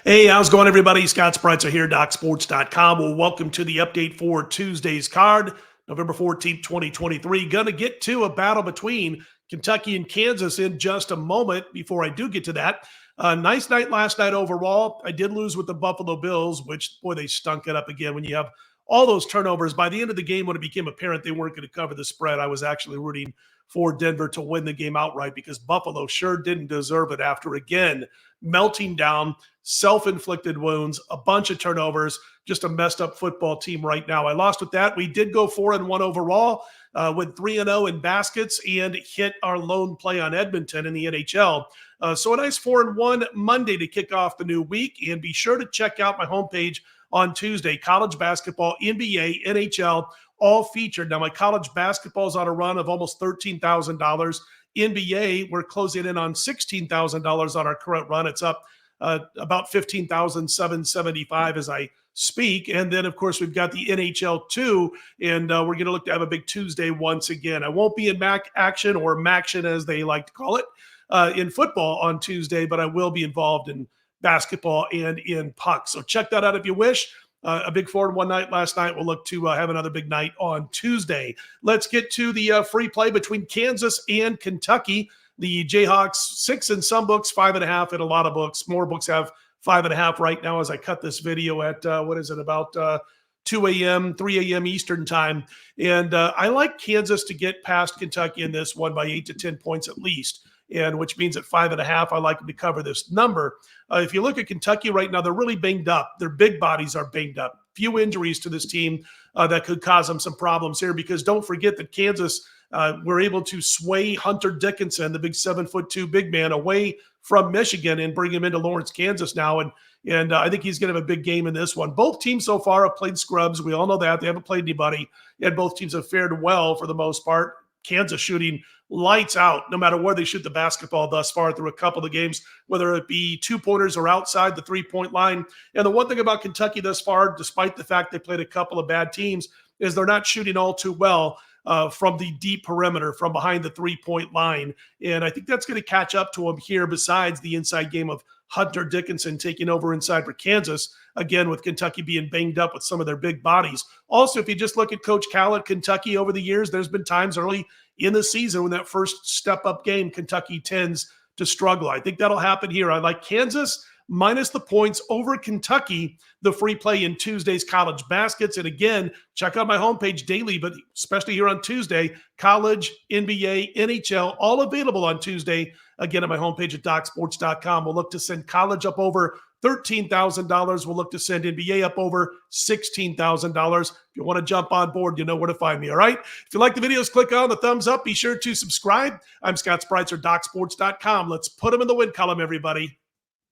Hey, how's it going, everybody? Scott Spreitzer here, DocSports.com. Well, welcome to the update for Tuesday's card, November 14th, 2023. Going to get to a battle between Kentucky and Kansas in just a moment. Before I do get to that, nice night last night overall. I did lose with the Buffalo Bills, which, boy, they stunk it up again when you have all those turnovers. By the end of the game, when it became apparent they weren't going to cover the spread, I was actually rooting for Denver to win the game outright because Buffalo sure didn't deserve it after, again, melting down, self-inflicted wounds, a bunch of turnovers, just a messed up football team right now. I lost with that. We did go 4-1 overall, went 3-0 in baskets, and hit our lone play on Edmonton in the NHL. So a nice 4-1 Monday to kick off the new week. And be sure to check out my homepage on Tuesday. College basketball, NBA, NHL, all featured. Now, my college basketball is on a run of almost $13,000. NBA, we're closing in on $16,000 on our current run. It's up about $15,775 as I speak. And then, of course, we've got the NHL too, and we're going to look to have a big Tuesday once again. I won't be in MAC action, or MACtion as they like to call it, in football on Tuesday, but I will be involved in basketball and in puck. So check that out if you wish. A big 4-1 night last night. We'll look to have another big night on Tuesday. Let's get to the free play between Kansas and Kentucky. The Jayhawks, 6 in some books, 5.5 in a lot of books. More books have 5.5 right now as I cut this video at, about 2 a.m., 3 a.m. Eastern time. And I like Kansas to get past Kentucky in this one by 8 to 10 points at least, and which means at 5.5, I like them to cover this number. If you look at Kentucky right now, they're really banged up. Their big bodies are banged up. Few injuries to this team that could cause them some problems here, because don't forget that Kansas were able to sway Hunter Dickinson, the big 7'2" big man, away from Michigan and bring him into Lawrence, Kansas now. And I think he's going to have a big game in this one. Both teams so far have played scrubs. We all know that. They haven't played anybody, and both teams have fared well for the most part. Kansas shooting lights out no matter where they shoot the basketball thus far through a couple of games, whether it be two-pointers or outside the three-point line. And the one thing about Kentucky thus far, despite the fact they played a couple of bad teams, is they're not shooting all too well from the deep perimeter, from behind the three-point line. And I think that's going to catch up to them here, besides the inside game of Hunter Dickinson taking over inside for Kansas, again, with Kentucky being banged up with some of their big bodies. Also, if you just look at Coach Cal at Kentucky over the years, there's been times early in the season when that first step-up game, Kentucky tends to struggle. I think that'll happen here. I like Kansas minus the points over Kentucky, the free play in Tuesday's college baskets. And again, check out my homepage daily, but especially here on Tuesday, college, NBA, NHL, all available on Tuesday. Again, at my homepage at DocSports.com. We'll look to send college up over $13,000. We'll look to send NBA up over $16,000. If you want to jump on board, you know where to find me, all right? If you like the videos, click on the thumbs up. Be sure to subscribe. I'm Scott Spreitzer, DocSports.com. Let's put them in the win column, everybody.